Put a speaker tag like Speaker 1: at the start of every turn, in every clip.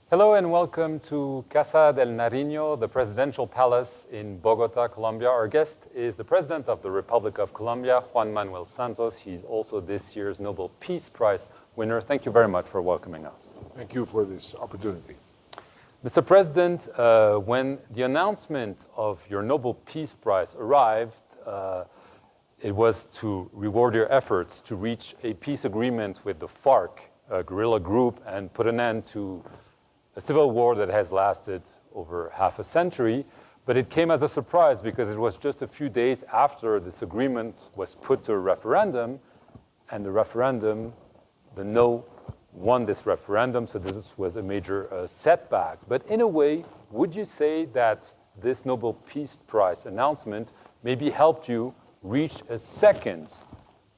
Speaker 1: Hello and welcome to Casa del Nariño, the presidential palace in Bogota, Colombia. Our guest is the president of the Republic of Colombia, Juan Manuel Santos. He's also this year's Nobel Peace Prize winner. Thank you very much for welcoming us.
Speaker 2: Thank you for this opportunity.
Speaker 1: Mr. President, when the announcement of your Nobel Peace Prize arrived, it was to reward your efforts to reach a peace agreement with the FARC, a guerrilla group, and put an end to a civil war that has lasted over half a century. But it came as a surprise because it was just a few days after this agreement was put to a referendum, and the no won this referendum, so this was a major setback. But in a way, would you say that this Nobel Peace Prize announcement maybe helped you reach a second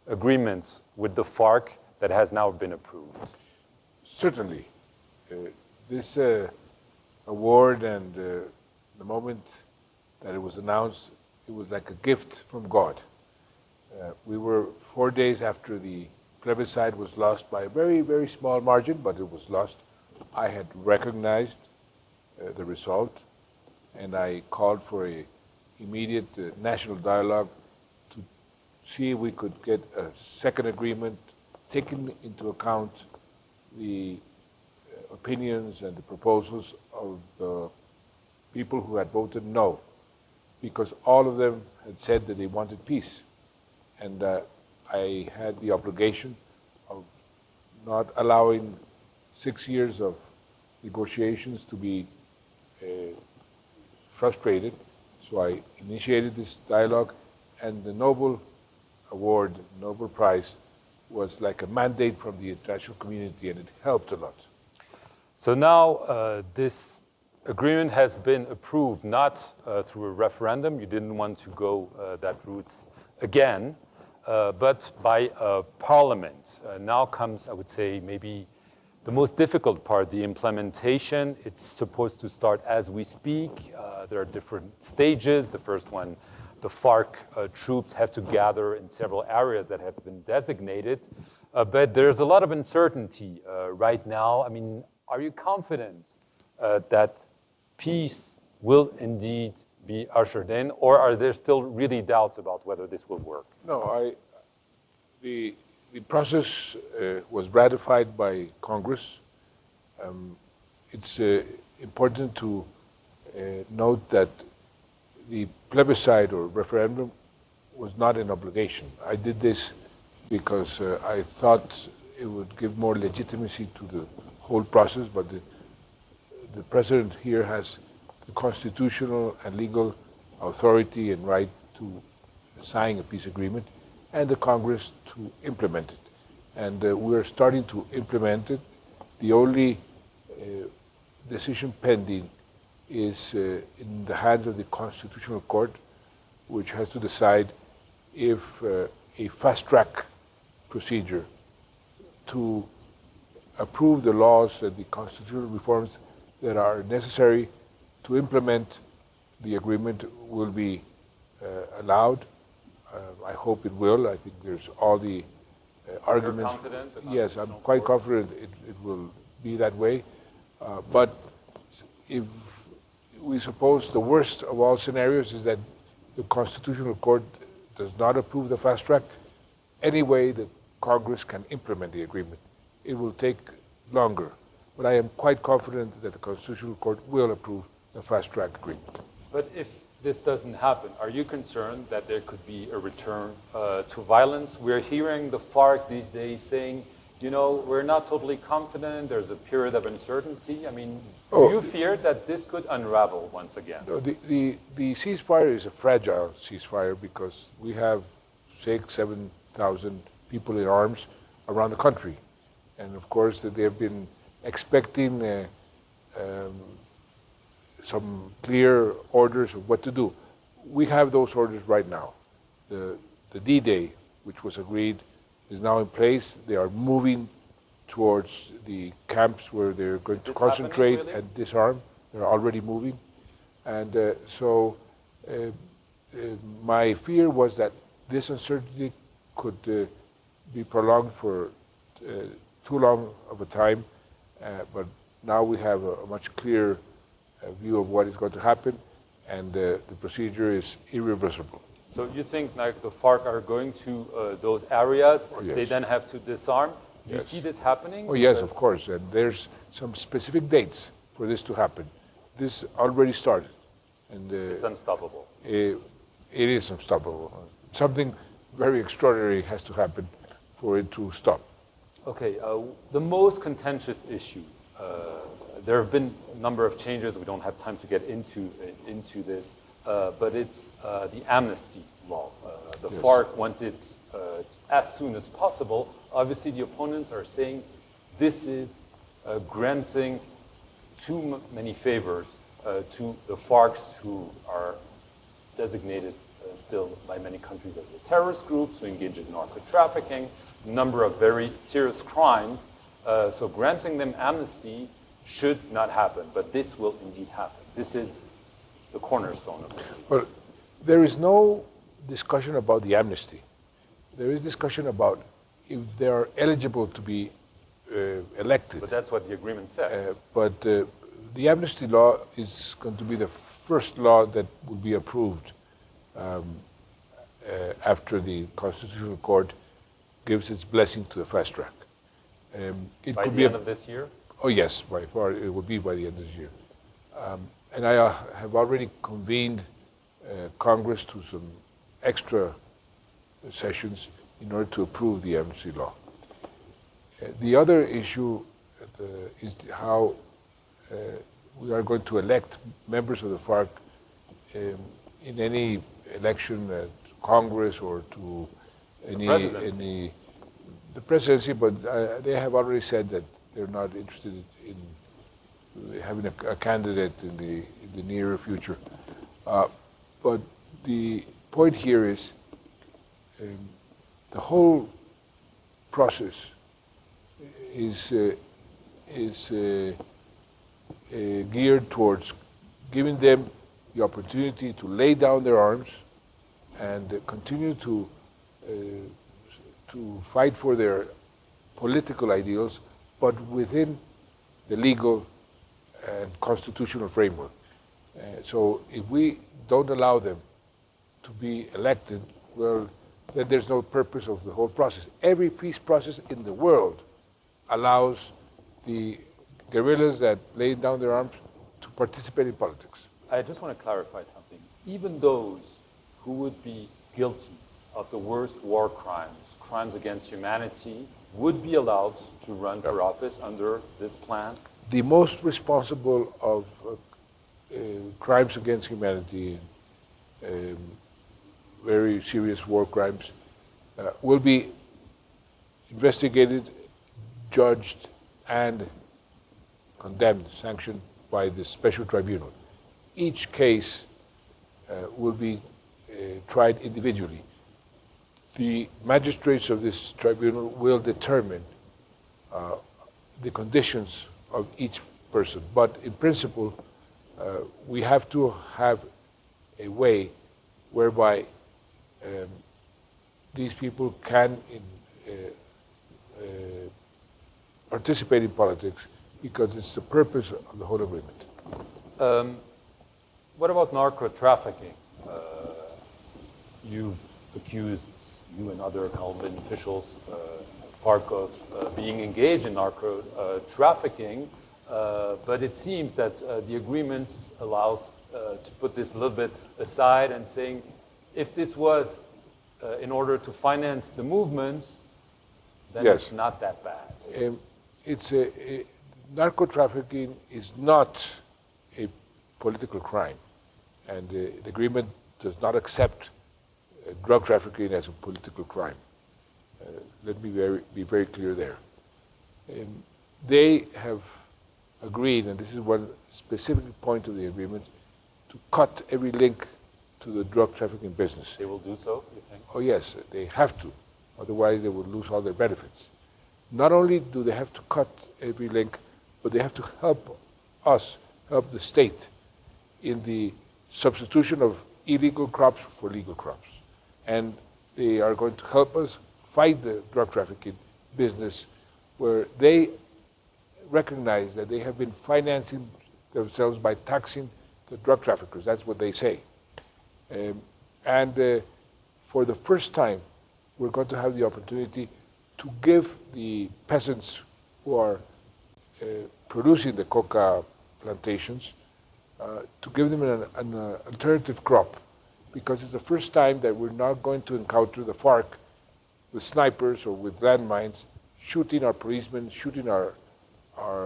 Speaker 1: agreement with the FARC that has now been approved?
Speaker 2: Certainly. This award and the moment that it was announced, it was like a gift from God. We were 4 days after the plebiscite was lost by a very, very small margin, but it was lost. I had recognized the result, and I called for an immediate national dialogue to see if we could get a second agreement, taking into account the opinions and the proposals of the people who had voted no, because all of them had said that they wanted peace. And I had the obligation of not allowing 6 years of negotiations to be frustrated. So I initiated this dialogue, and the Nobel Award, Nobel Prize, was like a mandate from the international community, and it helped a lot.
Speaker 1: So now this agreement has been approved, not through a referendum. You didn't want to go that route again, but by parliament. Now comes, I would say, maybe the most difficult part, the implementation. It's supposed to start as we speak. There are different stages. The first one, the FARC troops have to gather in several areas that have been designated. But there's a lot of uncertainty right now. I mean, are you confident that peace will indeed be ushered in, or are there still really doubts about whether this will work?
Speaker 2: No, the process was ratified by Congress. It's important to note that the plebiscite or referendum was not an obligation. I did this because I thought it would give more legitimacy to the whole process, but the president here has the constitutional and legal authority and right to sign a peace agreement, and the Congress to implement it. And we're starting to implement it. The only decision pending is in the hands of the Constitutional Court, which has to decide if a fast-track procedure to approve the laws and the constitutional reforms that are necessary to implement the agreement will be allowed. I hope it will. I think there's all the arguments.
Speaker 1: You're confident?
Speaker 2: Yes, I'm quite confident it will be that way. But if we suppose the worst of all scenarios is that the Constitutional Court does not approve the fast track, anyway the Congress can implement the agreement. It will take longer, but I am quite confident that the Constitutional Court will approve the fast-track agreement.
Speaker 1: But if this doesn't happen, are you concerned that there could be a return to violence? We're hearing the FARC these days saying, you know, we're not totally confident, there's a period of uncertainty. I mean, do you fear that this could unravel once again?
Speaker 2: No, the ceasefire is a fragile ceasefire because we have 6,000, 7,000 people in arms around the country. And of course, they have been expecting some clear orders of what to do. We have those orders right now. The D-Day, which was agreed, is now in place. They are moving towards the camps where they're going to concentrate and disarm. They're already moving. And so my fear was that this uncertainty could be prolonged for too long of a time, but Now we have a much clearer view of what is going to happen, and the procedure is irreversible.
Speaker 1: So you think like the FARC are going to those areas,
Speaker 2: Oh, yes.
Speaker 1: they then have to disarm? You
Speaker 2: Yes.
Speaker 1: see this happening?
Speaker 2: Oh yes,
Speaker 1: Because-
Speaker 2: of course, and there's some specific dates for this to happen. This already started, and
Speaker 1: It's unstoppable.
Speaker 2: it is unstoppable. Something very extraordinary has to happen for it to stop.
Speaker 1: Okay, the most contentious issue, there have been a number of changes, we don't have time to get into this, but it's the amnesty law. The
Speaker 2: Yes.
Speaker 1: FARC wanted as soon as possible. Obviously, the opponents are saying this is granting too many favors to the FARCs, who are designated still by many countries as a terrorist group, who engage in narco-trafficking, a number of very serious crimes. So granting them amnesty should not happen, but this will indeed happen. This is the cornerstone of this.
Speaker 2: Well, there is no discussion about the amnesty. There is discussion about if they are eligible to be elected.
Speaker 1: But that's what the agreement says.
Speaker 2: But the amnesty law is going to be the first law that will be approved after the Constitutional Court gives its blessing to the fast track. It
Speaker 1: By
Speaker 2: could
Speaker 1: the
Speaker 2: be
Speaker 1: end of this year?
Speaker 2: Oh yes, by far it will be by the end of this year. And I have already convened Congress to some extra sessions in order to approve the amnesty law. The other issue is how we are going to elect members of the FARC in any election at Congress or to any the presidency, but they have already said that they're not interested in having a candidate in the near future. But the point here is the whole process is geared towards giving them the opportunity to lay down their arms and continue to fight for their political ideals, but within the legal and constitutional framework. So if we don't allow them to be elected, well, then there's no purpose of the whole process. Every peace process in the world allows the guerrillas that lay down their arms to participate in politics.
Speaker 1: I just want to clarify something. Even those who would be guilty of the worst war crimes, crimes against humanity, would be allowed to run for office under this plan?
Speaker 2: The most responsible of crimes against humanity, very serious war crimes, will be investigated, judged, and condemned, sanctioned by the special tribunal. Each case will be tried individually. The magistrates of this tribunal will determine the conditions of each person, but in principle, we have to have a way whereby these people can participate in politics, because it's the purpose of the whole agreement.
Speaker 1: What about narco-trafficking? You've accused, you and other Colombian officials, FARC of being engaged in narco-trafficking, but it seems that the agreements allows to put this a little bit aside and saying, if this was in order to finance the movement, then
Speaker 2: Yes.
Speaker 1: it's not that bad.
Speaker 2: Narco-trafficking is not a political crime, and the agreement does not accept drug trafficking as a political crime. Let me be very clear there. They have agreed, and this is one specific point of the agreement, to cut every link to the drug trafficking business.
Speaker 1: They will do so, you think?
Speaker 2: Oh yes, they have to, otherwise they would lose all their benefits. Not only do they have to cut every link, but they have to help us, help the state in the substitution of illegal crops for legal crops. And they are going to help us fight the drug trafficking business, where they recognize that they have been financing themselves by taxing the drug traffickers. That's what they say. For the first time, we're going to have the opportunity to give the peasants who are producing the coca plantations, to give them an alternative crop, because it's the first time that we're not going to encounter the FARC with snipers or with landmines shooting our policemen, shooting our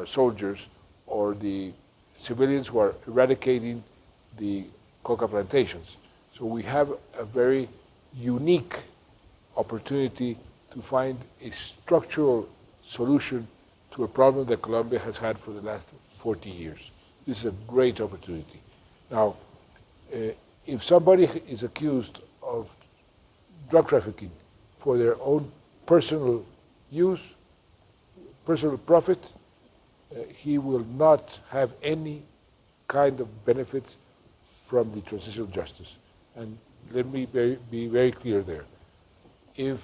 Speaker 2: soldiers, or the civilians who are eradicating the coca plantations. So we have a very unique opportunity to find a structural solution to a problem that Colombia has had for the last 40 years. This is a great opportunity. Now, if somebody is accused of drug trafficking for their own personal use, personal profit, he will not have any kind of benefits from the transitional justice. And let me be very clear there. If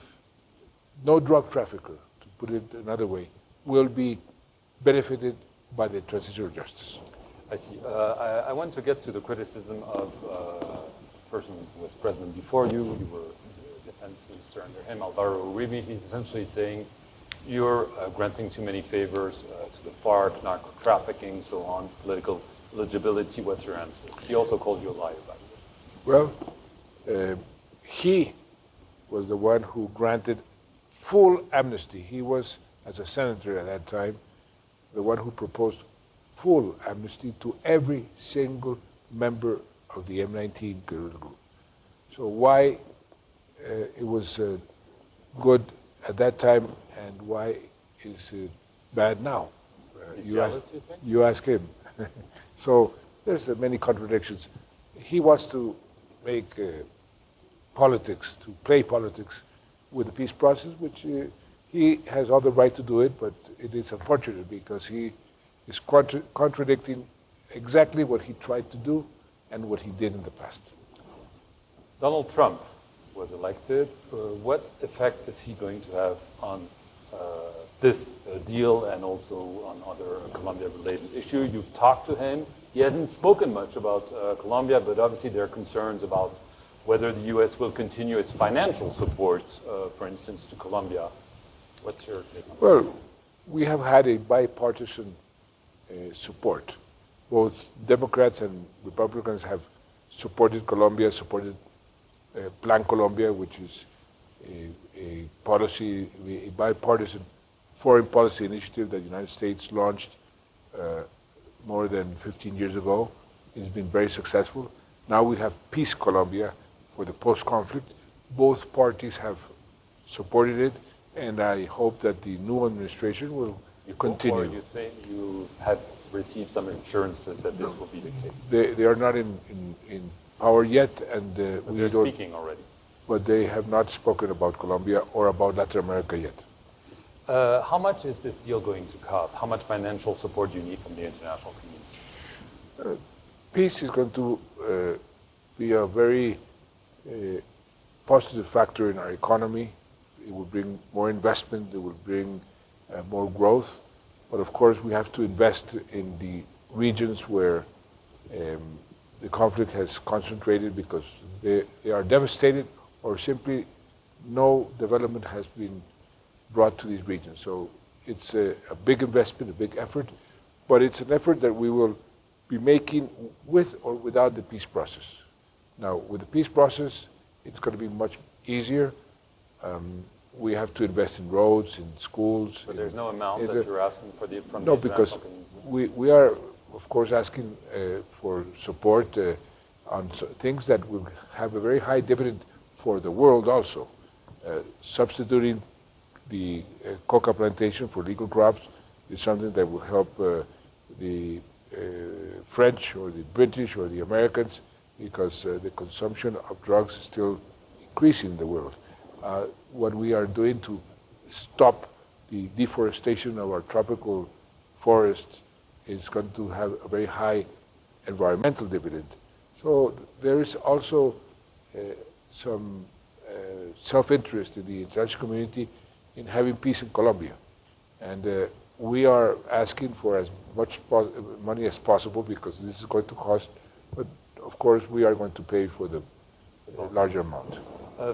Speaker 2: no drug trafficker, to put it another way, will be benefited by the transitional justice.
Speaker 1: I see. I want to get to the criticism of a person who was president before you. You were the defense minister under him, Alvaro Uribe. He's essentially saying you're granting too many favors to the FARC, narco-trafficking, so on, political eligibility. What's your answer? He also called you a liar, by the way.
Speaker 2: Well, he was the one who granted full amnesty. He was, as a senator at that time, the one who proposed full amnesty to every single member of the M19 guerrilla group. So why it was good at that time and why is it bad now? You ask him. So there's many contradictions. He wants to make politics, to play politics with the peace process, which he has all the right to do it, but it is unfortunate because he is contradicting exactly what he tried to do and what he did in the past.
Speaker 1: Donald Trump was elected. What effect is he going to have on this deal and also on other Colombia-related issues? You've talked to him. He hasn't spoken much about Colombia, but obviously there are concerns about whether the U.S. will continue its financial support, for instance, to Colombia. What's your take on that?
Speaker 2: Well, we have had a bipartisan support. Both Democrats and Republicans have supported Colombia, supported Plan Colombia, which is a policy, a bipartisan foreign policy initiative that the United States launched more than 15 years ago. It's been very successful. Now we have Peace Colombia for the post-conflict. Both parties have supported it, and I hope that the new administration will continue.
Speaker 1: Or you say you have received some assurances that this will be the case?
Speaker 2: They are not in power yet, and
Speaker 1: they're speaking already.
Speaker 2: But they have not spoken about Colombia or about Latin America yet.
Speaker 1: How much is this deal going to cost? How much financial support do you need from the international community?
Speaker 2: Peace is going to be a very positive factor in our economy. It will bring more investment, it will bring more growth. But of course, we have to invest in the regions where the conflict has concentrated because they are devastated or simply no development has been brought to these regions. So it's a big investment, a big effort, but it's an effort that we will be making with or without the peace process. Now, with the peace process, it's going to be much easier. We have to invest in roads, in schools.
Speaker 1: But there's no amount that you're asking for from
Speaker 2: no,
Speaker 1: the
Speaker 2: because
Speaker 1: community?
Speaker 2: we are, of course, asking for support on things that will have a very high dividend for the world also. Substituting the coca plantation for legal crops is something that will help the French or the British or the Americans because the consumption of drugs is still increasing in the world. What we are doing to stop the deforestation of our tropical forests is going to have a very high environmental dividend. So there is also some self-interest in the international community in having peace in Colombia. And we are asking for as much money as possible because this is going to cost, but of course we are going to pay for the larger amount.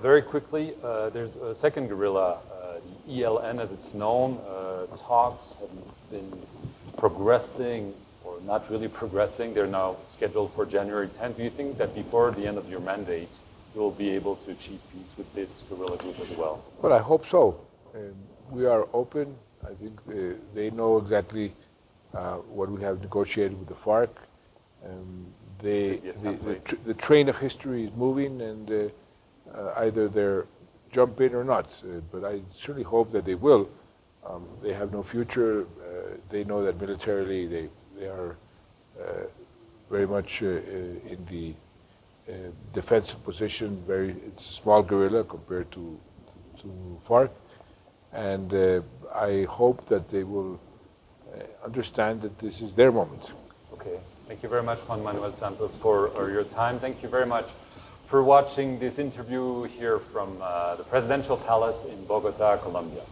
Speaker 1: Very quickly, there's a second guerrilla, the ELN as it's known. Talks have been progressing, or not really progressing. They're now scheduled for January 10th. Do you think that before the end of your mandate, you will be able to achieve peace with this guerrilla group as well?
Speaker 2: Well, I hope so. We are open. I think they know exactly what we have negotiated with the FARC. The train of history is moving, and either they're jump in or not. But I certainly hope that they will. They have no future. They know that militarily they are very much in the defensive position. It's a small guerrilla compared to FARC, and I hope that they will understand that this is their moment.
Speaker 1: Okay. Thank you very much, Juan Manuel Santos, for your time. Thank you very much for watching this interview here from the Presidential Palace in Bogota, Colombia.